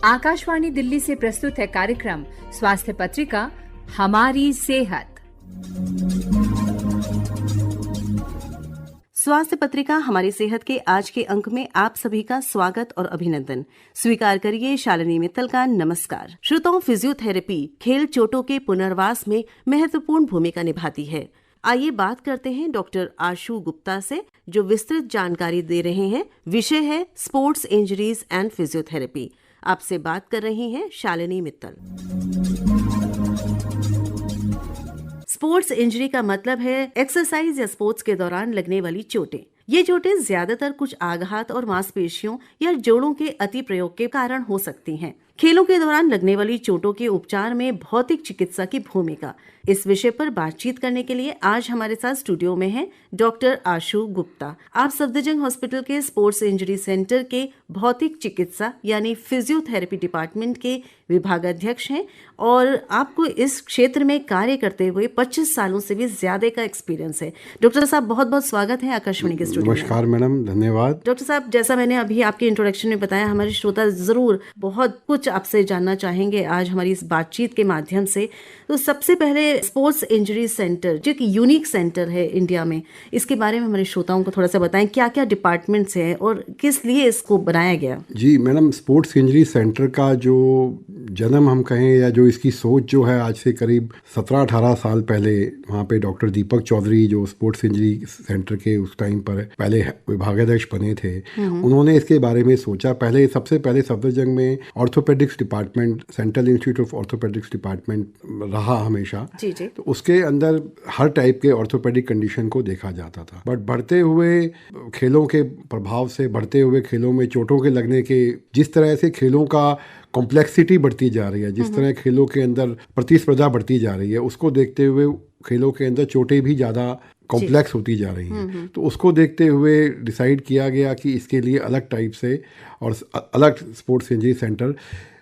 आकाशवाणी दिल्ली से प्रस्तुत है कार्यक्रम स्वास्थ्य पत्रिका हमारी सेहत। स्वास्थ्य पत्रिका हमारी सेहत के आज के अंक में आप सभी का स्वागत और अभिनंदन। स्वीकार करिए शालिनी मित्तल का नमस्कार। श्रोताओं, फिजियोथेरेपी खेल चोटों के पुनर्वास में महत्वपूर्ण भूमिका निभाती है। आइए बात करते हैं डॉक्टर आशु गुप्ता से, जो विस्तृत जानकारी दे रहे हैं। विषय है स्पोर्ट्स इंजरीज एंड फिजियोथेरेपी। आपसे बात कर रही हैं शालिनी मित्तल। स्पोर्ट्स इंजरी का मतलब है एक्सरसाइज या स्पोर्ट्स के दौरान लगने वाली चोटें। ये चोटें ज्यादातर कुछ आघात और मांसपेशियों या जोड़ों के अति प्रयोग के कारण हो सकती हैं। खेलों के दौरान लगने वाली चोटों के उपचार में भौतिक चिकित्सा की भूमिका, इस विषय पर बातचीत करने के लिए आज हमारे साथ स्टूडियो में हैं डॉक्टर आशु गुप्ता। आप सफदरजंग हॉस्पिटल के स्पोर्ट्स इंजरी सेंटर के भौतिक चिकित्सा यानी फिजियोथेरेपी डिपार्टमेंट के विभागाध्यक्ष हैं और आपको इस क्षेत्र में कार्य करते हुए 25 सालों से भी ज्यादा का एक्सपीरियंस है। डॉक्टर साहब, बहुत बहुत स्वागत है आकाशवाणी के स्टूडियो में। नमस्कार मैडम, धन्यवाद। डॉक्टर साहब, जैसा मैंने अभी आपके इंट्रोडक्शन में बताया, हमारे श्रोता जरूर बहुत कुछ आपसे जानना चाहेंगे आज हमारी इस बातचीत के माध्यम से। तो सबसे पहले स्पोर्ट्स इंजरी सेंटर, जो कि यूनिक सेंटर है इंडिया में, इसके बारे में हमारे श्रोताओं को थोड़ा सा बताएं। क्या क्या डिपार्टमेंट्स हैं और किस लिए इसको बनाया गया? जी मैडम, स्पोर्ट्स इंजरी सेंटर का जो जन्म हम कहें या जो इसकी सोच जो है, आज से करीब 17-18 साल पहले वहाँ पे डॉक्टर दीपक चौधरी, जो स्पोर्ट्स इंजरी सेंटर के उस टाइम पर पहले विभागाध्यक्ष बने थे, उन्होंने इसके बारे में सोचा। सबसे पहले सफदरजंग में orthopaedics department, central institute of orthopaedics department रहा हमेशा। जी जी। तो उसके अंदर हर टाइप के ऑर्थोपेडिक कंडीशन को देखा जाता था। बट बढ़ते हुए खेलों के प्रभाव से, बढ़ते हुए खेलों में चोटों के लगने के, जिस तरह से खेलों का कॉम्प्लेक्सिटी बढ़ती जा रही है, जिस तरह खेलों के अंदर प्रतिस्पर्धा बढ़ती जा रही है, उसको देखते हुए खेलों के अंदर चोटें भी ज़्यादा कॉम्प्लेक्स होती जा रही हैं। तो उसको देखते हुए डिसाइड किया गया कि इसके लिए अलग टाइप से और अलग स्पोर्ट्स इंजरी सेंटर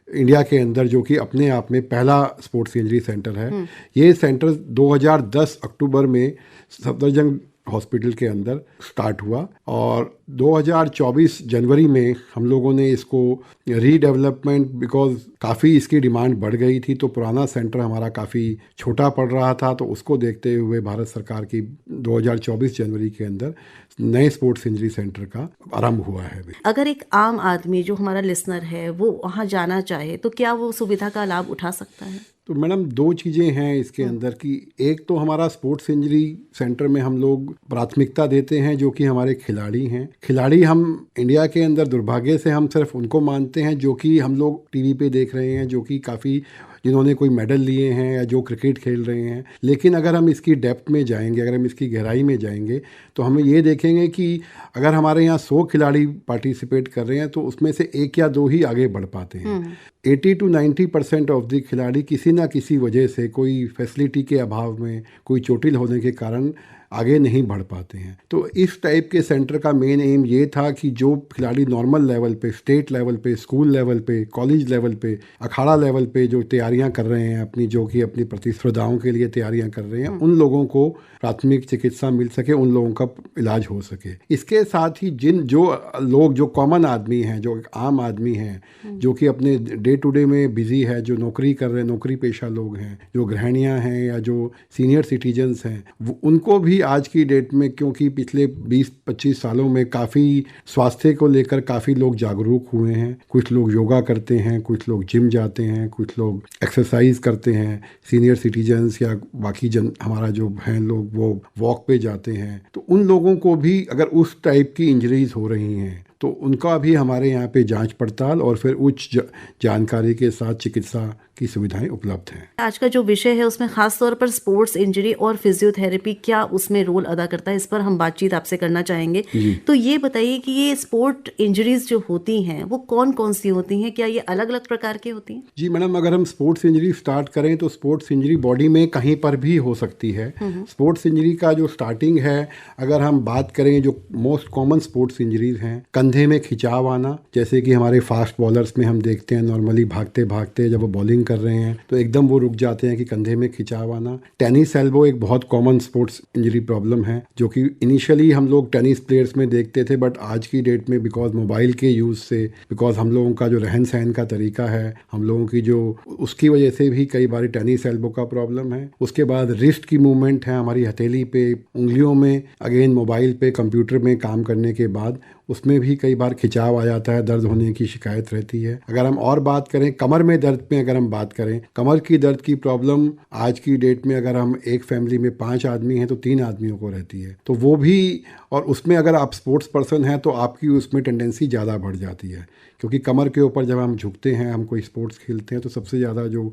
इंडिया के अंदर, जो कि अपने आप में पहला स्पोर्ट्स इंजरी सेंटर है। ये सेंटर 2010 अक्टूबर में सफदरजंग हॉस्पिटल के अंदर स्टार्ट हुआ और 2024 जनवरी में हम लोगों ने इसको रीडेवलपमेंट, बिकॉज काफ़ी इसकी डिमांड बढ़ गई थी, तो पुराना सेंटर हमारा काफ़ी छोटा पड़ रहा था, तो उसको देखते हुए भारत सरकार की 2024 जनवरी के अंदर नए स्पोर्ट्स इंजरी सेंटर का आरंभ हुआ है। अगर एक आम आदमी जो हमारा लिसनर है वो वहाँ जाना चाहे तो क्या वो सुविधा का लाभ उठा सकता है? तो मैडम, दो चीज़ें हैं इसके अंदर की। एक तो हमारा स्पोर्ट्स इंजरी सेंटर में हम लोग प्राथमिकता देते हैं जो कि हमारे खिलाड़ी हैं। खिलाड़ी हम इंडिया के अंदर दुर्भाग्य से हम सिर्फ उनको मानते हैं जो कि हम लोग टीवी पे देख रहे हैं, जो कि काफ़ी जिन्होंने कोई मेडल लिए हैं या जो क्रिकेट खेल रहे हैं। लेकिन अगर हम इसकी डेप्थ में जाएंगे, अगर हम इसकी गहराई में जाएंगे, तो हमें ये देखेंगे कि अगर हमारे यहाँ 100 खिलाड़ी पार्टिसिपेट कर रहे हैं तो उसमें से 1 या 2 ही आगे बढ़ पाते हैं। 80 to 90% ऑफ द खिलाड़ी किसी ना किसी वजह से, कोई फैसिलिटी के अभाव में, कोई चोटिल होने के कारण आगे नहीं बढ़ पाते हैं। तो इस टाइप के सेंटर का मेन एम ये था कि जो खिलाड़ी नॉर्मल लेवल पे, स्टेट लेवल पे, स्कूल लेवल पे, कॉलेज लेवल पे, अखाड़ा लेवल पे जो तैयारियां कर रहे हैं अपनी, जो कि अपनी प्रतिस्पर्धाओं के लिए तैयारियां कर रहे हैं, उन लोगों को प्राथमिक चिकित्सा मिल सके, उन लोगों का इलाज हो सके। इसके साथ ही जो लोग, जो कॉमन आदमी हैं, जो आम आदमी हैं, जो कि अपने डे टू डे में बिजी है, जो नौकरी कर रहे हैं, नौकरी पेशा लोग हैं, जो गृहिणियाँ हैं या जो सीनियर सिटीजन्स हैं, उनको भी आज की डेट में, क्योंकि पिछले 20-25 सालों में काफ़ी स्वास्थ्य को लेकर काफ़ी लोग जागरूक हुए हैं। कुछ लोग योगा करते हैं, कुछ लोग जिम जाते हैं, कुछ लोग एक्सरसाइज करते हैं, सीनियर सिटीजन्स या बाकी हमारा जो हैं लोग वो वॉक पे जाते हैं। तो उन लोगों को भी अगर उस टाइप की इंजरीज हो रही हैं तो उनका भी हमारे यहाँ पे जांच पड़ताल और फिर उच्च जानकारी के साथ चिकित्सा की सुविधाएं उपलब्ध हैं। आज का जो विषय है उसमें खास तौर पर स्पोर्ट्स इंजरी और फिजियोथेरेपी क्या उसमें रोल अदा करता है, इस पर हम बातचीत आपसे करना चाहेंगे। तो ये बताइए कि ये स्पोर्ट इंजरीज जो होती हैं वो कौन कौन सी होती हैं? क्या ये अलग अलग प्रकार की होती हैं? जी मैडम, अगर हम स्पोर्ट्स इंजरी स्टार्ट करें तो स्पोर्ट्स इंजरी बॉडी में कहीं पर भी हो सकती है। स्पोर्ट्स इंजरी का जो स्टार्टिंग है, अगर हम बात करें, जो मोस्ट कॉमन स्पोर्ट्स इंजरीज हैं, कंधे में खिंचाव आना, जैसे कि हमारे फास्ट बॉलर्स में हम देखते हैं नॉर्मली भागते भागते जब वो बॉलिंग कर रहे हैं तो एकदम वो रुक जाते हैं कि कंधे में खिंचाव आना। टेनिस एल्बो एक बहुत कॉमन स्पोर्ट्स इंजरी प्रॉब्लम है जो कि इनिशियली हम लोग टेनिस प्लेयर्स में देखते थे, बट आज की डेट में बिकॉज मोबाइल के यूज़ से, बिकॉज हम लोगों का जो रहन सहन का तरीका है, हम लोगों की जो, उसकी वजह से भी कई बार टेनिस एल्बो का प्रॉब्लम है। उसके बाद रिस्ट की मूवमेंट है हमारी हथेली पे, उंगलियों में, अगेन मोबाइल पे, कंप्यूटर में काम करने के बाद उसमें भी कई बार खिंचाव आ जाता है, दर्द होने की शिकायत रहती है। अगर हम और बात करें कमर में दर्द में, अगर हम बात करें कमर की दर्द की प्रॉब्लम आज की डेट में अगर हम एक फैमिली में 5 आदमी हैं तो 3 आदमियों को रहती है। तो वो भी, और उसमें अगर आप स्पोर्ट्स पर्सन हैं तो आपकी उसमें टेंडेंसी ज़्यादा बढ़ जाती है, क्योंकि कमर के ऊपर जब हम झुकते हैं, हम कोई स्पोर्ट्स खेलते हैं तो सबसे ज़्यादा जो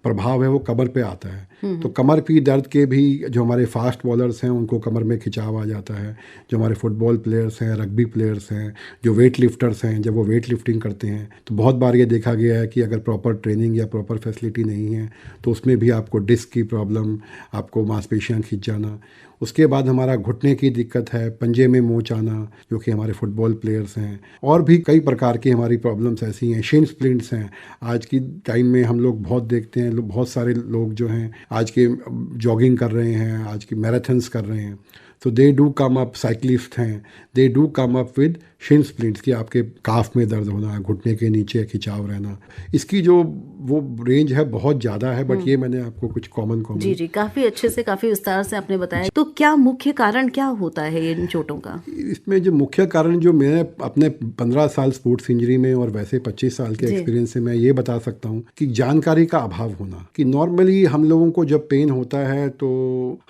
प्रभाव है वो कमर पे आता है। तो कमर की दर्द के भी, जो हमारे फास्ट बॉलर्स हैं उनको कमर में खिंचाव आ जाता है, जो हमारे फुटबॉल प्लेयर्स हैं, रग्बी प्लेयर्स हैं, जो वेट लिफ्टर्स हैं, जब वो वेट लिफ्टिंग करते हैं तो बहुत बार ये देखा गया है कि अगर प्रॉपर ट्रेनिंग या प्रॉपर फैसिलिटी नहीं है तो उसमें भी आपको डिस्क की प्रॉब्लम, आपको मांसपेशियाँ खिंच जाना। उसके बाद हमारा घुटने की दिक्कत है, पंजे में मोच आना, जो कि हमारे फुटबॉल प्लेयर्स हैं, और भी कई प्रकार की हमारी प्रॉब्लम्स ऐसी हैं। शिन स्प्लिंट्स हैं, आज की टाइम में हम लोग बहुत देखते हैं, बहुत सारे लोग जो हैं आज के जॉगिंग कर रहे हैं, आज की मैराथन्स कर रहे हैं, तो they do come up, cyclist हैं, they do come up with shin splints, कि आपके काफ में दर्द होना, घुटने के नीचे खिंचाव रहना। इसकी जो वो रेंज है बहुत ज़्यादा है, बट ये मैंने आपको कुछ कॉमन जी काफ़ी अच्छे से, काफ़ी विस्तार से आपने बताया। तो क्या मुख्य कारण क्या होता है इन चोटों का? इसमें जो मुख्य कारण, जो मैं अपने 15 साल स्पोर्ट्स इंजरी में और वैसे 25 साल के एक्सपीरियंस से मैं ये बता सकता हूँ कि जानकारी का अभाव होना। कि नॉर्मली हम लोगों को जब पेन होता है तो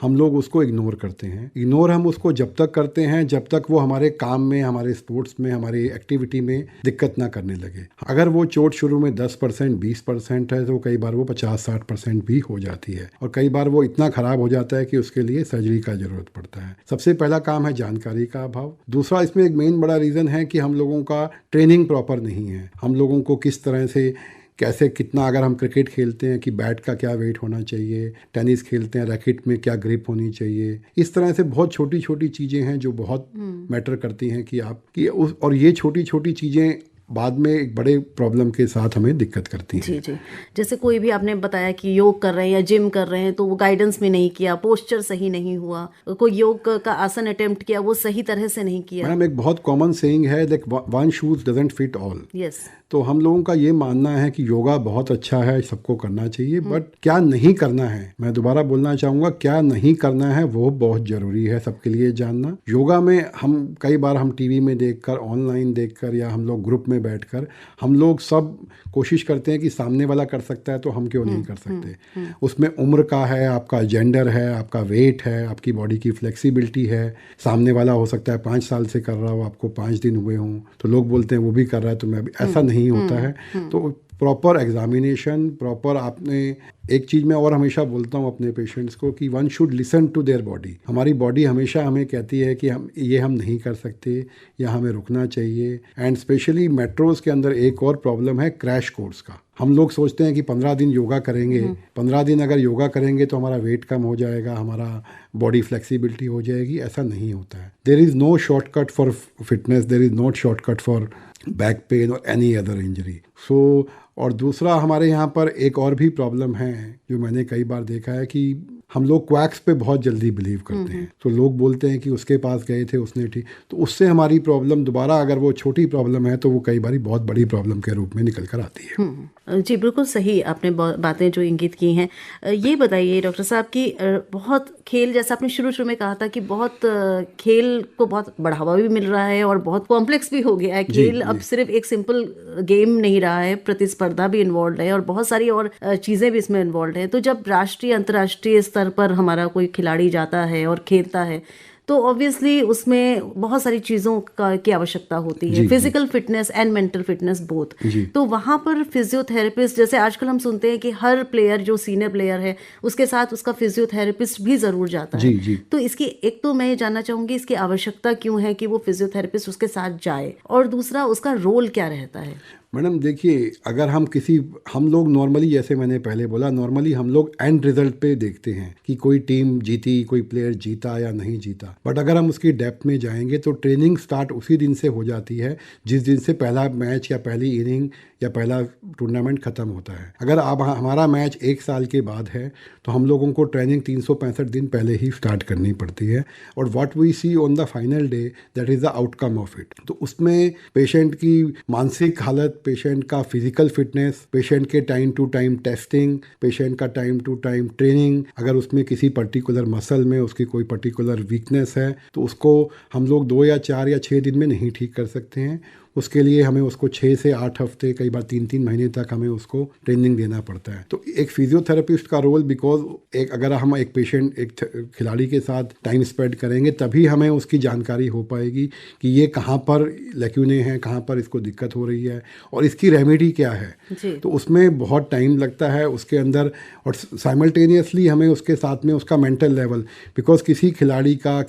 हम लोग उसको इग्नोर करते हैं। इग्नोर हम उसको जब तक करते हैं जब तक वो हमारे काम में, हमारे स्पोर्ट्स में, हमारी एक्टिविटी में दिक्कत ना करने लगे। अगर वो चोट शुरू में 10%, 20% है तो कई बार वो 50-60% भी हो जाती है, और कई बार वो इतना खराब हो जाता है कि उसके लिए सर्जरी का जरूरत पड़ता है। सबसे पहला काम है जानकारी का अभाव। दूसरा, इसमें एक मेन बड़ा रीज़न है कि हम लोगों का ट्रेनिंग प्रॉपर नहीं है। हम लोगों को किस तरह से, कैसे, कितना, अगर हम क्रिकेट खेलते हैं कि बैट का क्या वेट होना चाहिए, टेनिस खेलते हैं रैकेट में क्या ग्रिप होनी चाहिए, इस तरह से बहुत छोटी छोटी चीज़ें हैं जो बहुत मैटर करती हैं कि आप की और ये छोटी छोटी चीज़ें बाद में एक बड़े प्रॉब्लम के साथ हमें दिक्कत करती हैं। जी। जैसे कोई भी आपने बताया कि योग कर रहे हैं या जिम कर रहे हैं तो वो गाइडेंस में नहीं किया, पोस्चर सही नहीं हुआ, कोई योग का आसन अटेम्प्ट किया, वो सही तरह से नहीं किया। मैडम, एक बहुत कॉमन सेइंग है that one shoes doesn't fit all. Yes. तो हम लोगों का ये मानना है कि योगा बहुत अच्छा है, सबको करना चाहिए, बट क्या नहीं करना है, मैं दोबारा बोलना चाहूँगा, क्या नहीं करना है वो बहुत ज़रूरी है सबके लिए जानना। योगा में हम कई बार हम टीवी में देखकर, ऑनलाइन देखकर, या हम लोग ग्रुप में बैठकर हम लोग सब कोशिश करते हैं कि सामने वाला कर सकता है तो हम क्यों नहीं कर सकते। उसमें उम्र का है, आपका जेंडर है, आपका वेट है, आपकी बॉडी की फ्लेक्सिबिलिटी है। सामने वाला हो सकता है 5 साल से कर रहा हो, आपको 5 दिन हुए हों, तो लोग बोलते हैं वो भी कर रहा है तो मैं भी, ऐसा नहीं होता है। तो प्रॉपर एग्जामिनेशन, प्रॉपर, आपने एक चीज़ मैं और हमेशा बोलता हूँ अपने पेशेंट्स को कि one should listen to their body. हमारी बॉडी हमेशा हमें कहती है कि हम नहीं कर सकते या हमें रुकना चाहिए। एंड स्पेशली मेट्रोज़ के अंदर एक और प्रॉब्लम है क्रैश कोर्स का। हम लोग सोचते हैं कि 15 दिन योगा करेंगे, 15 दिन अगर योगा करेंगे तो हमारा वेट कम हो जाएगा, हमारा बॉडी फ्लेक्सिबिलिटी हो जाएगी। ऐसा नहीं होता है। There is no shortcut for fitness, there is no shortcut for back pain और एनी अदर इंजरी। और दूसरा, हमारे यहाँ पर एक और भी प्रॉब्लम है जो मैंने कई बार देखा है कि हम लोग क्वैक्स पे बहुत जल्दी बिलीव करते हैं। तो लोग बोलते हैं कि उसके पास गए थे, उसने ठीक, तो उससे हमारी प्रॉब्लम दोबारा, अगर वो छोटी प्रॉब्लम है तो वो कई बार बहुत बड़ी प्रॉब्लम के रूप में निकल कर आती है। जी बिल्कुल सही आपने बातें जो इंगित की हैं। ये बताइए डॉक्टर साहब कि बहुत खेल, जैसा आपने शुरू में कहा था कि बहुत खेल को बहुत बढ़ावा भी मिल रहा है और बहुत कॉम्प्लेक्स भी हो गया है खेल। अब सिर्फ एक सिंपल गेम नहीं रहा है, प्रतिस्पर्धा भी इन्वॉल्व है और बहुत सारी और चीज़ें भी इसमें इन्वॉल्व है। तो जब राष्ट्रीय अंतर्राष्ट्रीय स्तर पर हमारा कोई खिलाड़ी जाता है और खेलता है तो ऑब्वियसली उसमें बहुत सारी चीज़ों की आवश्यकता होती है, physical fitness and mental fitness both. तो वहाँ पर फिजियोथेरेपिस्ट, जैसे आजकल हम सुनते हैं कि हर प्लेयर जो सीनियर प्लेयर है उसके साथ उसका फिजियोथेरेपिस्ट भी ज़रूर जाता है। तो इसकी एक तो मैं ये जानना चाहूँगी इसकी आवश्यकता क्यों है कि वो फिजियोथेरेपिस्ट उसके साथ जाए, और दूसरा उसका रोल क्या रहता है? मैडम देखिए, अगर हम लोग नॉर्मली, जैसे मैंने पहले बोला, नॉर्मली हम लोग एंड रिजल्ट पे देखते हैं कि कोई टीम जीती, कोई प्लेयर जीता या नहीं जीता। बट अगर हम उसकी डेप्थ में जाएंगे तो ट्रेनिंग स्टार्ट उसी दिन से हो जाती है जिस दिन से पहला मैच या पहली इनिंग या पहला टूर्नामेंट ख़त्म होता है। अगर अब हमारा मैच 1 साल के बाद है तो हम लोगों को ट्रेनिंग 365 दिन पहले ही स्टार्ट करनी पड़ती है, और what we see on the final day that is the outcome of it. तो उसमें पेशेंट की मानसिक हालत, पेशेंट का फिजिकल फिटनेस, पेशेंट के time to time testing, patient का टाइम टू टाइम ट्रेनिंग, अगर उसमें किसी पर्टिकुलर मसल में उसकी कोई पर्टिकुलर वीकनेस है तो उसको हम लोग 2 या 4 या 6 दिन में नहीं ठीक कर सकते हैं। उसके लिए हमें उसको 6 से 8 हफ्ते, कई बार 3-3 महीने तक हमें उसको ट्रेनिंग देना पड़ता है। तो एक फिजियोथेरेपिस्ट का रोल, बिकॉज अगर हम एक पेशेंट, एक खिलाड़ी के साथ टाइम स्पेंड करेंगे तभी हमें उसकी जानकारी हो पाएगी कि ये कहाँ पर लैक्यूने हैं, कहाँ पर इसको दिक्कत हो रही है और इसकी रेमेडी क्या है। तो उसमें बहुत टाइम लगता है उसके अंदर, और साइमल्टेनियसली हमें उसके साथ में उसका मेंटल लेवल, बिकॉज किसी खिलाड़ी का,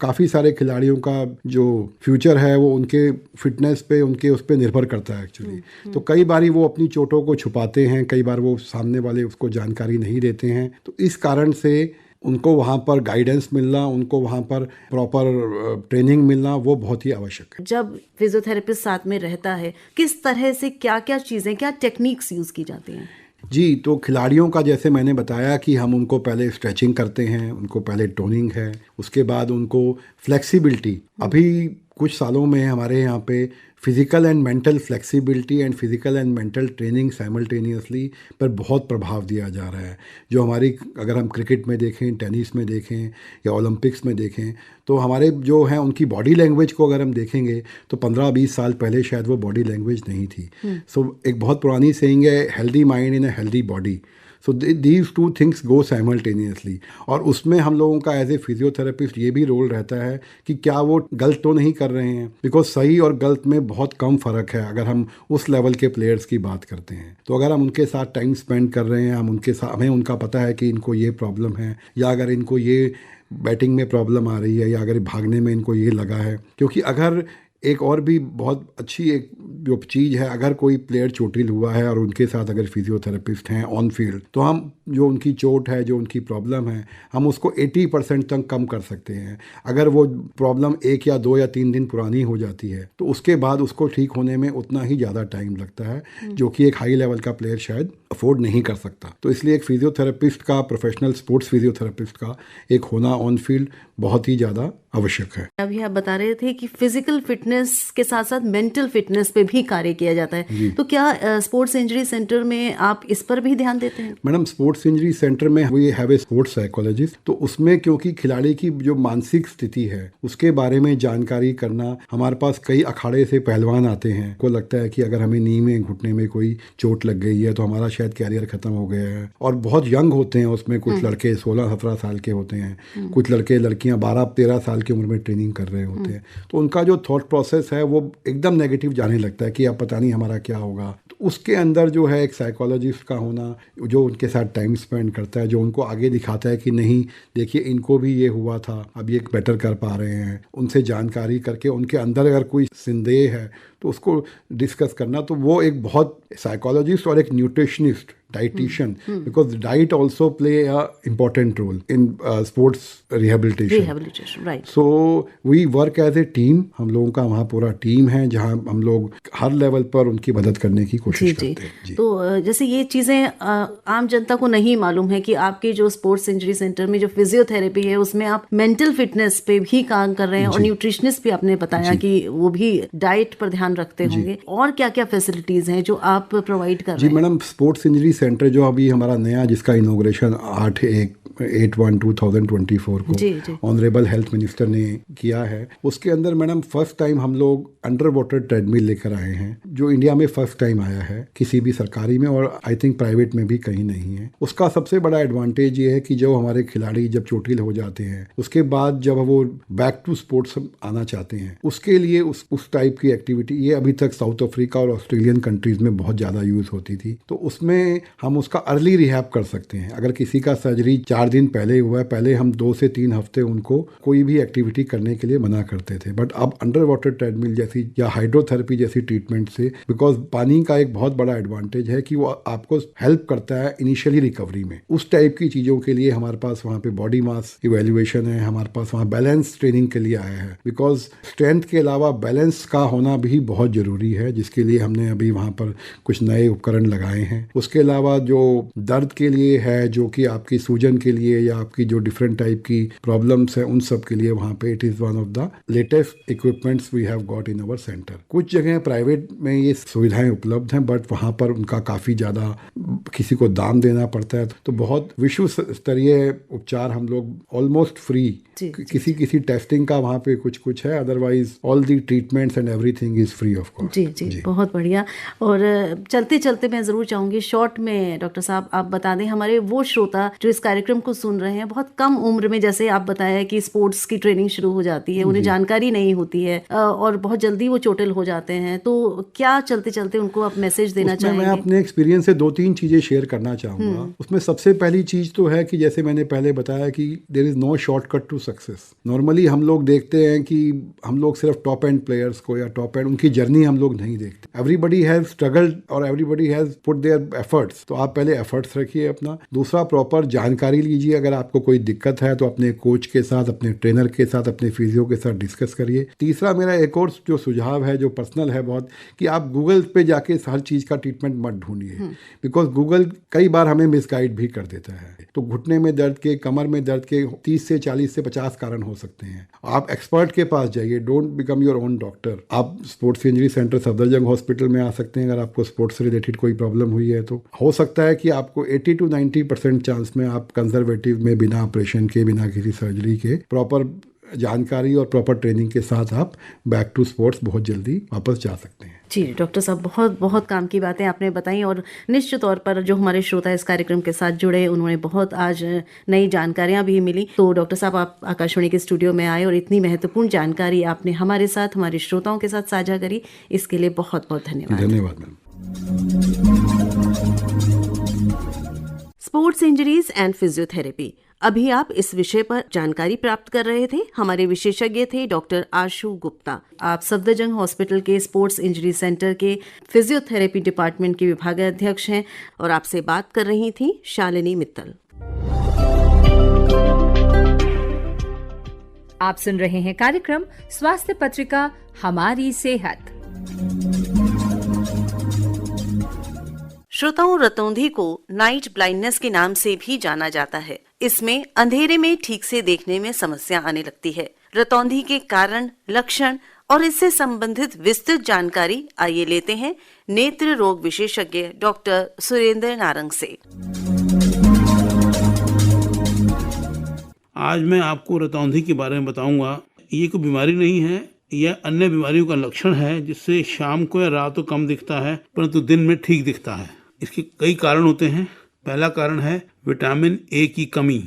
काफ़ी सारे खिलाड़ियों का जो फ्यूचर है वो उनके फिटनेस पे, उनके उस पे निर्भर करता है एक्चुअली। तो कई बारी वो अपनी चोटों को छुपाते हैं, कई बार वो सामने वाले उसको जानकारी नहीं देते हैं। तो इस कारण से उनको वहाँ पर गाइडेंस मिलना, उनको वहाँ पर प्रॉपर ट्रेनिंग मिलना वो बहुत ही आवश्यक है। जब फिजियोथेरेपिस्ट साथ में रहता है, किस तरह से क्या क्या चीज़ें, क्या टेक्निक्स यूज़ की जाती हैं? जी, तो खिलाड़ियों का जैसे मैंने बताया कि हम उनको पहले स्ट्रेचिंग करते हैं, उनको पहले टोनिंग है, उसके बाद उनको फ्लेक्सिबिलिटी, अभी कुछ सालों में हमारे यहाँ पे physical and mental flexibility and physical and mental training simultaneously पर बहुत प्रभाव दिया जा रहा है। जो हमारी, अगर हम क्रिकेट में देखें, टेनिस में देखें या ओलंपिक्स में देखें, तो हमारे जो हैं उनकी बॉडी लैंग्वेज को अगर हम देखेंगे तो 15-20 साल पहले शायद वो बॉडी लैंग्वेज नहीं थी। सो एक बहुत पुरानी सेइंग है, healthy mind in a healthy body. So these 2 things go simultaneously. और उसमें हम लोगों का एज ए फिजियोथेरेपिस्ट ये भी रोल रहता है कि क्या वो गलत तो नहीं कर रहे हैं, बिकॉज सही और गलत में बहुत कम फ़र्क है अगर हम उस लेवल के प्लेयर्स की बात करते हैं। तो अगर हम उनके साथ टाइम स्पेंड कर रहे हैं, हमें उनका पता है कि इनको ये प्रॉब्लम है, या अगर इनको ये बैटिंग में प्रॉब्लम आ रही है, या अगर भागने में इनको ये लगा है। क्योंकि अगर एक और भी बहुत अच्छी एक जो चीज़ है, अगर कोई प्लेयर चोटिल हुआ है और उनके साथ अगर फिजियोथेरेपिस्ट हैं ऑन फील्ड, तो हम जो उनकी चोट है, जो उनकी प्रॉब्लम है, हम उसको 80% तक कम कर सकते हैं। अगर वो प्रॉब्लम 1 या 2 या 3 दिन पुरानी हो जाती है तो उसके बाद उसको ठीक होने में उतना ही ज़्यादा टाइम लगता है, जो कि एक हाई लेवल का प्लेयर शायद अफोर्ड नहीं कर सकता। तो इसलिए एक फिजियोथेरेपिस्ट का, प्रोफेशनल स्पोर्ट्स फिजियोथेरेपिस्ट का एक होना ऑन फील्ड बहुत ही ज़्यादा आवश्यक है। अभी आप बता रहे थे कि फिजिकल फिटनेस के साथ साथ मेंटल फिटनेस पे भी कार्य किया जाता है, तो क्या स्पोर्ट्स इंजरी सेंटर में आप इस पर भी ध्यान देते हैं? मैडम, स्पोर्ट्स इंजरी सेंटर में we have a sports psychologist. तो उसमें क्योंकि खिलाड़ी की जो मानसिक स्थिति है उसके बारे में जानकारी करना, हमारे पास कई अखाड़े से पहलवान आते हैं, को लगता है कि अगर हमें नी में, घुटने में कोई चोट लग गई है तो हमारा शायद कैरियर खत्म हो गया है। और बहुत यंग होते हैं उसमें, कुछ लड़के 16-17 साल के होते हैं, कुछ लड़कियां 12-13 साल की उम्र में ट्रेनिंग कर रहे होते हैं। तो उनका जो थॉट प्रोसेस है वो एकदम नेगेटिव जाने लगता है कि अब पता नहीं हमारा क्या होगा। तो उसके अंदर जो है एक साइकोलॉजिस्ट का होना, जो उनके साथ टाइम स्पेंड करता है, जो उनको आगे दिखाता है कि नहीं देखिए इनको भी ये हुआ था, अब ये बेटर कर पा रहे हैं, उनसे जानकारी करके उनके अंदर अगर कोई संदेह है तो उसको डिस्कस करना। तो वो एक बहुत साइकोलॉजिस्ट और एक nutritionist, dietitian, because diet also play a important role in sports rehabilitation, right. So we work as a team. हम लोगों का वहाँ पूरा टीम है जहाँ हम लोग हर लेवल पर उनकी मदद करने की कोशिश करते हैं। जी। तो जैसे ये चीज़ें आम जनता को नहीं मालूम है कि आपके जो स्पोर्ट्स इंजरी सेंटर में जो फिजियोथेरेपी है उसमें आप मेंटल फिटनेस पे भी काम कर रहे हैं, और न्यूट्रिशनिस्ट भी आपने बताया कि वो भी डाइट पर ध्यान रखते होंगे। और क्या क्या फैसिलिटीज हैं जो आप प्रोवाइड कर रहे हैं? जी मैडम, स्पोर्ट्स इंजरी सेंटर जो अभी हमारा नया, जिसका इनॉग्रेशन 8/1/2024 को ऑनरेबल हेल्थ मिनिस्टर ने किया है, उसके अंदर मैडम फर्स्ट टाइम हम लोग अंडर वाटर ट्रेडमिल लेकर आए हैं, जो इंडिया में फर्स्ट टाइम आया है, किसी भी सरकारी में और आई थिंक प्राइवेट में भी कहीं नहीं है। उसका सबसे बड़ा एडवांटेज ये है कि जो हमारे खिलाड़ी जब चोटिल हो जाते हैं उसके बाद जब वो बैक टू स्पोर्ट्स आना चाहते हैं, उसके लिए उस टाइप की एक्टिविटी, ये अभी तक साउथ अफ्रीका और ऑस्ट्रेलियन कंट्रीज में बहुत ज़्यादा यूज़ होती थी। तो उसमें हम उसका अर्ली रिहैब कर सकते हैं। अगर किसी का सर्जरी 4 दिन पहले हुआ है, पहले हम 2 से 3 हफ्ते उनको कोई भी एक्टिविटी करने के लिए मना करते थे, बट अब अंडर वाटर ट्रेडमिल जैसी या हाइड्रोथेरेपी जैसी ट्रीटमेंट से, बिकॉज पानी का एक बहुत बड़ा एडवांटेज है कि वो आपको हेल्प करता है इनिशियली रिकवरी में। उस टाइप की चीज़ों के लिए हमारे पास वहाँ पे बॉडी मास इवेल्युएशन है, हमारे पास वहाँ बैलेंस ट्रेनिंग के लिए आया है, बिकॉज स्ट्रेंथ के अलावा बैलेंस का होना भी बहुत ज़रूरी है, जिसके लिए हमने अभी वहाँ पर कुछ नए उपकरण लगाए हैं। उसके अलावा जो दर्द के लिए है, जो कि आपकी सूजन के लिए या आपकी जो डिफरेंट टाइप की प्रॉब्लम्स है, उन सब के लिए वहाँ पे it is one of the latest equipments we have got in our centre. कुछ जगह प्राइवेट में ये सुविधाएं उपलब्ध हैं, बट वहाँ पर उनका काफ़ी ज़्यादा किसी को दाम देना पड़ता है, तो बहुत विश्व स्तरीय उपचार हम लोग ऑलमोस्ट फ्री, किसी टेस्टिंग का वहाँ पे कुछ है, otherwise all the treatments and everything is free of cost. जी, बहुत बढ़िया। और चलते चलते मैं ज़रूर चाहूँगी शॉर्ट में डॉक्टर साहब आप बता दें, हमारे वो श्रोता जो इस कार्यक्रम को सुन रहे हैं, बहुत कम उम्र में जैसे आप बताया कि स्पोर्ट्स की ट्रेनिंग शुरू हो जाती है, उन्हें जानकारी नहीं होती है और बहुत जल्दी वो चोटिल हो जाते हैं, तो क्या चलते चलते उनको आप मैसेज देना चाहेंगे? मैं अपने एक्सपीरियंस से 2-3 चीज़ें शेयर करना चाहूँगा। उसमें सबसे पहली चीज़ तो है कि जैसे मैंने पहले बताया कि there is no shortcut to success. Normally हम लोग देखते हैं कि हम लोग सिर्फ टॉप एंड प्लेयर्स को या टॉप एंड उनकी जर्नी हम लोग नहीं देखते। एवरीबडी हैज स्ट्रगल्ड और everybody has put their efforts, तो आप पहले एफर्ट्स रखिए अपना। दूसरा, प्रॉपर जानकारी लीजिए। अगर आपको कोई दिक्कत है तो अपने कोच के साथ, अपने ट्रेनर के साथ, अपने फिजियो के साथ डिस्कस करिए। तीसरा, मेरा एक और जो सुझाव है, जो पर्सनल है बहुत, कि आप गूगल पे जाके हर चीज़ का ट्रीटमेंट मत ढूंढिए, बिकॉज गूगल कई बार हमें मिसगाइड भी कर देता है। तो घुटने में दर्द के, कमर में दर्द के 30 से 40 से 50 कारण हो सकते हैं। आप एक्सपर्ट के पास जाइए, don't become your own doctor. आप sports injury centre Safdarjung hospital में आ सकते हैं। अगर आपको स्पोर्ट्स से रिलेटेड कोई प्रॉब्लम हुई है तो हो सकता है कि आपको 80 to 90% चांस में आप कंजर्वेटिव में, बिना ऑपरेशन के, बिना किसी सर्जरी के, प्रॉपर जानकारी और प्रॉपर ट्रेनिंग के साथ आप बैक टू स्पोर्ट्स बहुत जल्दी वापस जा सकते हैं। जी डॉक्टर साहब, बहुत बहुत काम की बातें आपने बताई और निश्चित तौर पर जो हमारे श्रोता इस कार्यक्रम के साथ जुड़े, उन्होंने बहुत आज नई जानकारियां भी मिली। तो डॉक्टर साहब, आप आकाशवाणी के स्टूडियो में आए और इतनी महत्वपूर्ण जानकारी आपने हमारे साथ, हमारे श्रोताओं के साथ साझा करी, इसके लिए बहुत बहुत धन्यवाद। धन्यवाद ma'am. Sports injuries and physiotherapy, अभी आप इस विषय पर जानकारी प्राप्त कर रहे थे। हमारे विशेषज्ञ थे डॉक्टर आशु गुप्ता। आप सफदरजंग हॉस्पिटल के स्पोर्ट्स इंजरी सेंटर के फिजियोथेरेपी डिपार्टमेंट के विभागाध्यक्ष हैं और आपसे बात कर रही थी शालिनी मित्तल। आप सुन रहे हैं कार्यक्रम स्वास्थ्य पत्रिका हमारी सेहत। श्रोताओं, रतौंधी को नाइट ब्लाइंडनेस के नाम से भी जाना जाता है। इसमें अंधेरे में ठीक से देखने में समस्या आने लगती है। रतौंधी के कारण, लक्षण और इससे संबंधित विस्तृत जानकारी आइए लेते हैं नेत्र रोग विशेषज्ञ डॉक्टर सुरेंद्र नारंग से। आज मैं आपको रतौंधी के बारे में बताऊंगा। ये कोई बीमारी नहीं है, यह अन्य बीमारियों का लक्षण है, जिससे शाम को या रात को कम दिखता है परंतु दिन में ठीक दिखता है। इसके कई कारण होते हैं। पहला कारण है विटामिन ए की कमी।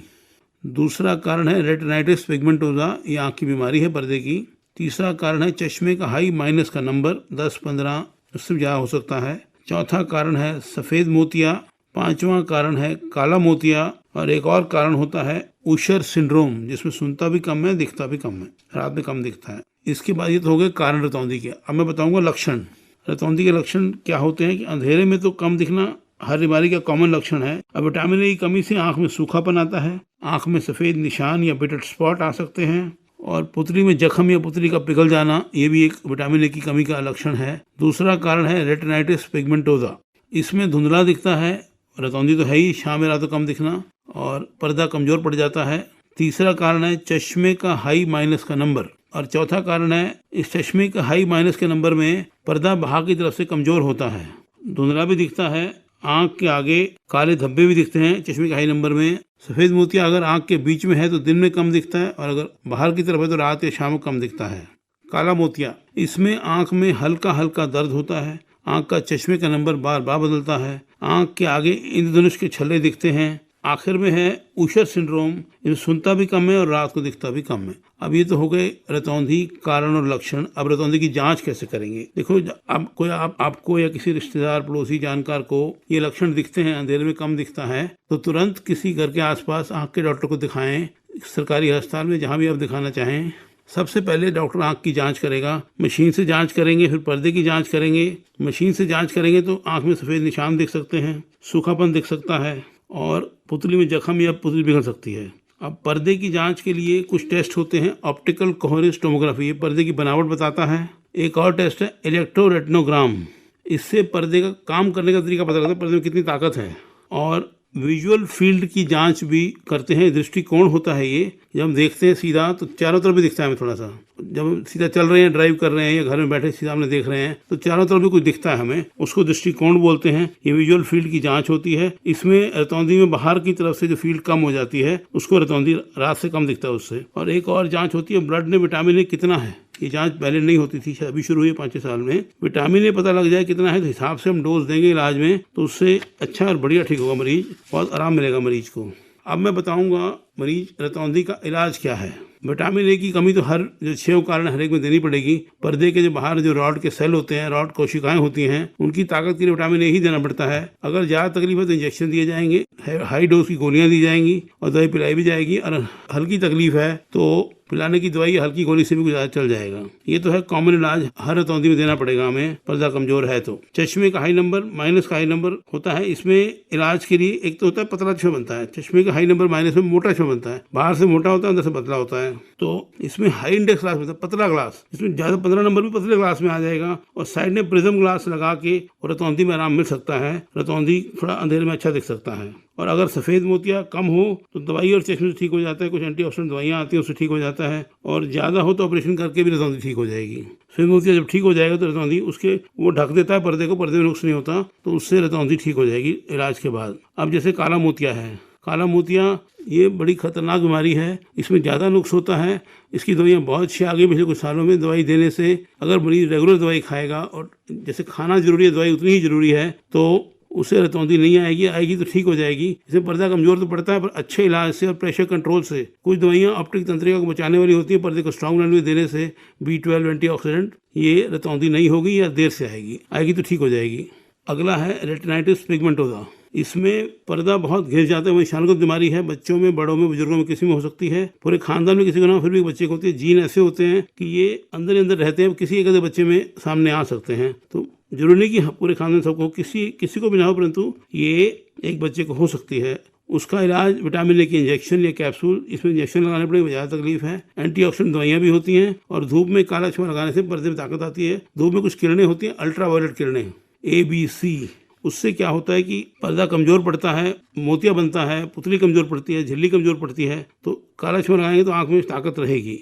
दूसरा कारण है रेटिनाइटिस पिगमेंटोसा, ये आँख की बीमारी है, पर्दे की। तीसरा कारण है चश्मे का हाई माइनस का नंबर 10-15, उससे ज़्यादा हो सकता है। चौथा कारण है सफ़ेद मोतिया। पांचवा कारण है काला मोतिया। और एक और कारण होता है उशर सिंड्रोम, जिसमें सुनता भी कम है, दिखता भी कम है, रात में कम दिखता है। इसके बाद ये तो हो गए कारण रतौंधी के। अब मैं बताऊंगा लक्षण। रतौंधी के लक्षण क्या होते हैं कि अंधेरे में तो कम दिखना हर बीमारी का कॉमन लक्षण है। अब विटामिन ए की कमी से आंख में सूखापन आता है, आंख में सफेद निशान या बिटेड स्पॉट आ सकते हैं, और पुतली में जख्म या पुतली का पिघल जाना, ये भी एक विटामिन ए की कमी का लक्षण है। दूसरा कारण है रेटिनाइटिस पिगमेंटोसा, इसमें धुंधला दिखता है। रतौंधी तो है ही, शाम में रात को कम दिखना और पर्दा कमजोर पड़ जाता है। तीसरा कारण है चश्मे का हाई माइनस का नंबर, और चौथा कारण है इस चश्मे का हाई माइनस के नंबर में पर्दा बाहर की तरफ से कमजोर होता है, धुंधला भी दिखता है, आंख के आगे काले धब्बे भी दिखते हैं चश्मे के हाई नंबर में। सफेद मोतिया अगर आंख के बीच में है तो दिन में कम दिखता है, और अगर बाहर की तरफ है तो रात या शाम को कम दिखता है। काला मोतिया, इसमें आंख में हल्का हल्का दर्द होता है, आंख का चश्मे का नंबर बार बार बदलता है, आंख के आगे इंद्रधनुष के छल्ले दिखते हैं, आखिर में है उशर सिंड्रोम, इसे सुनता भी कम है और रात को दिखता भी कम है। अब ये तो हो गए रतौंधी कारण और लक्षण। अब रतौंधी की जांच कैसे करेंगे? देखो, अब कोई आपको या किसी रिश्तेदार पड़ोसी जानकार को ये लक्षण दिखते हैं, अंधेरे में कम दिखता है, तो तुरंत किसी घर के आसपास आंख के डॉक्टर को दिखाएं। सरकारी अस्पताल में जहां भी आप दिखाना चाहें, सबसे पहले डॉक्टर आंख की जांच करेगा। मशीन से जांच करेंगे, फिर पर्दे की जांच करेंगे। मशीन से जांच करेंगे तो आंख में सफेद निशान दिख सकते हैं, सूखापन दिख सकता है और पुतली में जख्म या पुतली बिगड़ सकती है। अब पर्दे की जांच के लिए कुछ टेस्ट होते हैं। ऑप्टिकल कोहेरेंस टोमोग्राफी, ये पर्दे की बनावट बताता है। एक और टेस्ट है इलेक्ट्रोरेटिनोग्राम, इससे पर्दे का काम करने का तरीका पता लगता है, पर्दे में कितनी ताकत है। और विजुअल फील्ड की जांच भी करते हैं, दृष्टिकोण होता है ये। जब हम देखते हैं सीधा तो चारों तरफ भी दिखता है हमें थोड़ा सा। जब हम सीधा चल रहे हैं, ड्राइव कर रहे हैं या घर में बैठे सीधा हमने देख रहे हैं तो चारों तरफ भी कुछ दिखता है हमें, उसको दृष्टिकोण बोलते हैं। ये विजुअल फील्ड की जांच होती है। इसमें रतौंधी में बाहर की तरफ से जो फील्ड कम हो जाती है उसको रतौंधी रात से कम दिखता है उससे। और एक और जांच होती है ब्लड में विटामिन ए कितना है। ये जांच पहले नहीं होती थी, अभी शुरू हुई 5-6 साल में। विटामिन ए पता लग जाए कितना है तो हिसाब से हम डोज देंगे इलाज में, तो उससे अच्छा और बढ़िया ठीक होगा मरीज, बहुत आराम मिलेगा मरीज को। अब मैं बताऊंगा मरीज रतौंधी का इलाज क्या है। विटामिन ए की कमी तो हर जो 6 कारण हर एक में देनी पड़ेगी। पर्दे के जो बाहर जो रॉड के सेल होते हैं, रॉड कोशिकाएं होती हैं, उनकी ताकत के लिए विटामिन ए ही देना पड़ता है। अगर ज़्यादा तकलीफ है तो इंजेक्शन दिए जाएंगे, हाई डोज की गोलियां दी जाएंगी और दवाई पिलाई भी जाएगी। और हल्की तकलीफ है तो पिलाने की दवाई हल्की गोली से भी गुजारा चल जाएगा। ये तो है कॉमन इलाज, हर रतौंधी में देना पड़ेगा हमें, पर्दा कमजोर है तो। चश्मे का हाई नंबर माइनस का हाई नंबर होता है। इसमें इलाज के लिए एक तो होता है पतला चश्मा बनता है, चश्मे का हाई नंबर माइनस में मोटा चश्मा बनता है। बाहर से मोटा होता है, अंदर से पतला होता है। तो इसमें हाई इंडेक्स ग्लास बनता है, पतला ग्लास, इसमें ज्यादा 15 नंबर भी पतले ग्लास में आ जाएगा। और साइड में प्रिज्म ग्लास लगा के और रतौंधी में आराम मिल सकता है, रतौंधी थोड़ा अंधेरे में अच्छा दिख सकता है। और अगर सफ़ेद मोतिया कम हो तो दवाई और चश्मे से ठीक हो जाता है, कुछ एंटीऑक्सीडेंट दवाइयाँ आती हैं उससे ठीक हो जाता है। और ज़्यादा हो तो ऑपरेशन करके भी रतौंधी ठीक हो जाएगी। सफ़ेद मोतिया जब ठीक हो जाएगा तो रतौंधी उसके वो ढक देता है पर्दे को, पर्दे में नुक्स नहीं होता, तो उससे रतौंधी ठीक हो जाएगी इलाज के बाद। अब जैसे काला मोतिया है, काला मोतिया ये बड़ी खतरनाक बीमारी है, इसमें ज़्यादा नुक्स होता है। इसकी दवाइयाँ बहुत अच्छी आ गई पिछले कुछ सालों में। दवाई देने से अगर मरीज रेगुलर दवाई खाएगा और जैसे खाना जरूरी है दवाई उतनी ही जरूरी है, तो उससे रतौंधी नहीं आएगी तो ठीक हो जाएगी। इसमें पर्दा कमजोर तो पड़ता है पर अच्छे इलाज से और प्रेशर कंट्रोल से। कुछ दवाइयाँ ऑप्टिक तंत्रिका को बचाने वाली होती है, पर्दे को स्ट्रॉन्ग बनाने में देने से B12 एंटीऑक्सीडेंट, ये रतौंधी नहीं होगी या देर से आएगी तो ठीक हो जाएगी। अगला है रेटिनाइटिस पिगमेंटोसा। इसमें पर्दा बहुत घिर जाता है, वही शानगत बीमारी है, बच्चों में, बड़ों में, बुजुर्गों में किसी में हो सकती है। पूरे खानदान में किसी को ना, फिर भी बच्चे को होती है। जीन ऐसे होते हैं कि ये अंदर अंदर रहते हैं, किसी एक बच्चे में सामने आ सकते हैं। तो जरूरी नहीं कि पूरे खानदान सबको, किसी को भी ना हो, परंतु ये एक बच्चे को हो सकती है। उसका इलाज विटामिन ए की इंजेक्शन या कैप्सूल, इसमें इंजेक्शन लगाने पड़ेगा, ज़्यादा तकलीफ है। एंटीऑक्सीडेंट दवाइयाँ भी होती हैं और धूप में काला चश्मा लगाने से पर्दे में ताकत आती है। धूप में कुछ किरणें होती हैं, अल्ट्रावायलेट किरणें ABC, उससे क्या होता है कि पर्दा कमजोर पड़ता है, मोतिया बनता है, पुतली कमजोर पड़ती है, झिल्ली कमजोर पड़ती है। तो काला चश्मा लगाएंगे तो आंख में ताकत रहेगी।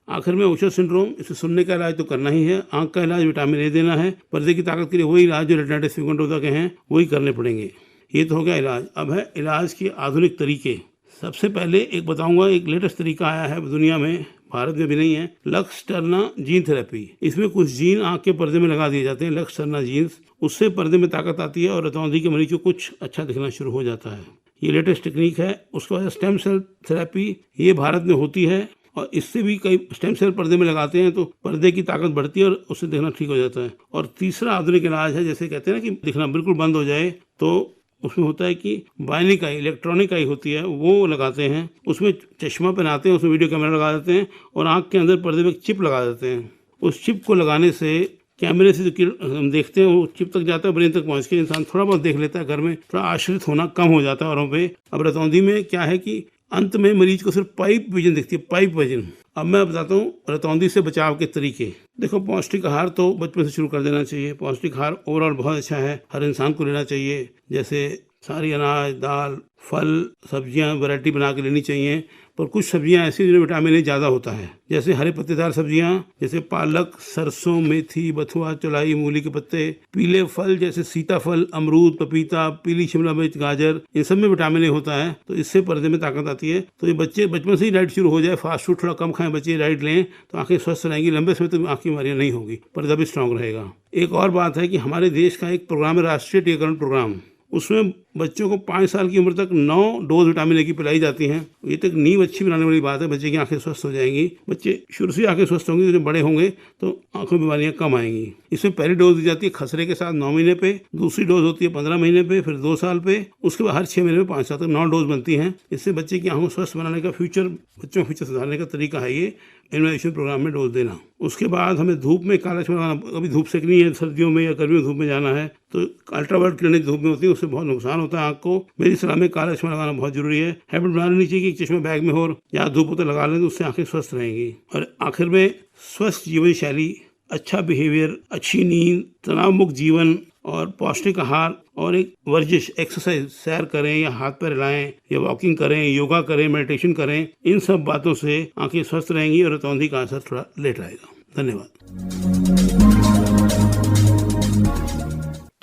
आखिर में उशर सिंड्रोम, इसे सुनने का इलाज तो करना ही है। आंख का इलाज विटामिन ए देना है। पर्दे की ताकत के लिए वही इलाज जो रेटिनाइटिस पिगमेंटोसा के हैं वही करने पड़ेंगे। ये तो हो गया इलाज। अब है इलाज के आधुनिक तरीके। सबसे पहले एक बताऊंगा, एक लेटेस्ट तरीका आया है दुनिया में, भारत में भी नहीं है, लक्सटर्ना जीन थेरेपी। इसमें कुछ जीन आंख के पर्दे में लगा दिए जाते हैं, लक्सटर्ना जीन्स, उससे पर्दे में ताकत आती है और रतौंधी के मरीज को कुछ अच्छा दिखना शुरू हो जाता है। ये लेटेस्ट टेक्निक है। उसके बाद स्टेम सेल थेरेपी, ये भारत में होती है और इससे भी कई स्टेम सेल पर्दे में लगाते हैं तो पर्दे की ताकत बढ़ती है और उससे देखना ठीक हो जाता है। और तीसरा आधुनिक इलाज है, जैसे कहते हैं ना कि दिखना बिल्कुल बंद हो जाए, तो उसमें होता है कि बायोनिक आई, इलेक्ट्रॉनिक आई होती है, वो लगाते हैं। उसमें चश्मा पहनाते हैं, उसमें वीडियो कैमरा लगा देते हैं और आंख के अंदर पर्दे में एक चिप लगा देते हैं। उस चिप को लगाने से कैमरे से जो हम देखते हैं वो चिप तक जाता है, ब्रेन तक पहुंच के इंसान थोड़ा बहुत देख लेता है। घर में थोड़ा आश्रित होना कम हो जाता है औरों पे। अब रतौंधी में क्या है कि अंत में मरीज को सिर्फ पाइप विजन दिखती है, पाइप विजन। अब मैं बताता हूँ रतौंधी से बचाव के तरीके। देखो, पौष्टिक आहार तो बचपन से शुरू कर देना चाहिए। पौष्टिक आहार ओवरऑल बहुत अच्छा है, हर इंसान को लेना चाहिए। जैसे सारी अनाज, दाल, फल, सब्जियां वैरायटी बना के लेनी चाहिए। पर कुछ सब्जियां ऐसी जिनमें विटामिन ए ज़्यादा होता है, जैसे हरे पत्तेदार सब्जियां, जैसे पालक, सरसों, मेथी, बथुआ, चौलाई, मूली के पत्ते। पीले फल जैसे सीताफल, अमरूद, पपीता, पीली शिमला मिर्च, गाजर, इन सब में विटामिन ए होता है, तो इससे पर्दे में ताकत आती है। तो ये बच्चे बचपन से ही डाइट शुरू हो जाए, फास्ट फूड थोड़ा कम खाएं, बच्चे डाइट लें तो आंखें स्वस्थ रहेंगी, लंबे समय तक आँख की बीमारियाँ नहीं होगी, पर्दा भी स्ट्रांग रहेगा। एक और बात है कि हमारे देश का एक प्रोग्राम है, राष्ट्रीय टीकाकरण प्रोग्राम। उसमें बच्चों को 5 साल की उम्र तक 9 डोज विटामिन ए की पिलाई जाती हैं। ये तो एक नींव अच्छी बनाने वाली बात है, बच्चे की आंखें स्वस्थ हो जाएंगी। बच्चे शुरू से आंखें स्वस्थ होंगी, जब बड़े होंगे तो आंखों में बीमारियां कम आएंगी। इसमें पहली डोज दी जाती है खसरे के साथ 9 महीने पे, दूसरी डोज होती है 15 महीने पे, फिर 2 साल पे, उसके बाद हर 6 महीने में 5 साल तक 9 डोज बनती हैं। इससे बच्चे की आंखों स्वस्थ बनाने का बच्चों का फ्यूचर सुधारने का तरीका है ये इम्यूनाइजेशन प्रोग्राम में डोज देना। उसके बाद हमें धूप में काला चश्मा लगाना, अभी धूप सेकनी है, सर्दियों में या गर्मियों में धूप में जाना है तो अल्ट्रावायलेट किरणें धूप में होती है, उससे बहुत नुकसान होता है आंख को। मेरी सलाह में काला चश्मा लगाना बहुत जरूरी है। हैबिट बना लेनी चाहिए कि एक चश्मा बैग में हो या धूप हो तो लगा लें, तो उससे आंखें स्वस्थ रहेंगी। और आखिर में स्वस्थ जीवन शैली, अच्छा बिहेवियर, अच्छी नींद, तनाव मुक्त जीवन और पौष्टिक आहार और एक वर्जिश एक्सरसाइज, सैर करें या हाथ पैर हिलाएं या वॉकिंग करें, योगा करें, मेडिटेशन करें, इन सब बातों से आंखें स्वस्थ रहेंगी और रतौंधी का असर थोड़ा लेट आएगा। धन्यवाद।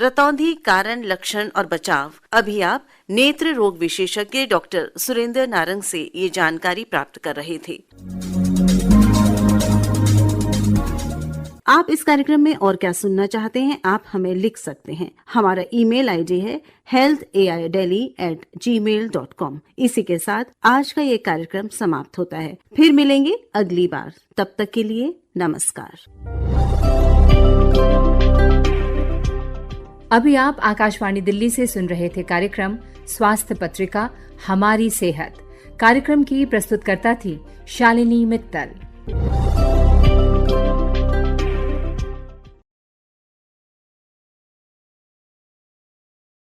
रतौंधी कारण, लक्षण और बचाव। अभी आप नेत्र रोग विशेषज्ञ डॉक्टर सुरेंद्र नारंग से ये जानकारी प्राप्त कर रहे थे। आप इस कार्यक्रम में और क्या सुनना चाहते हैं, आप हमें लिख सकते हैं। हमारा ईमेल आईडी है healthaidelhi@gmail.com। इसी के साथ आज का ये कार्यक्रम समाप्त होता है। फिर मिलेंगे अगली बार, तब तक के लिए नमस्कार। अभी आप आकाशवाणी दिल्ली से सुन रहे थे कार्यक्रम स्वास्थ्य पत्रिका हमारी सेहत। कार्यक्रम की प्रस्तुतकर्ता थी शालिनी मित्तल।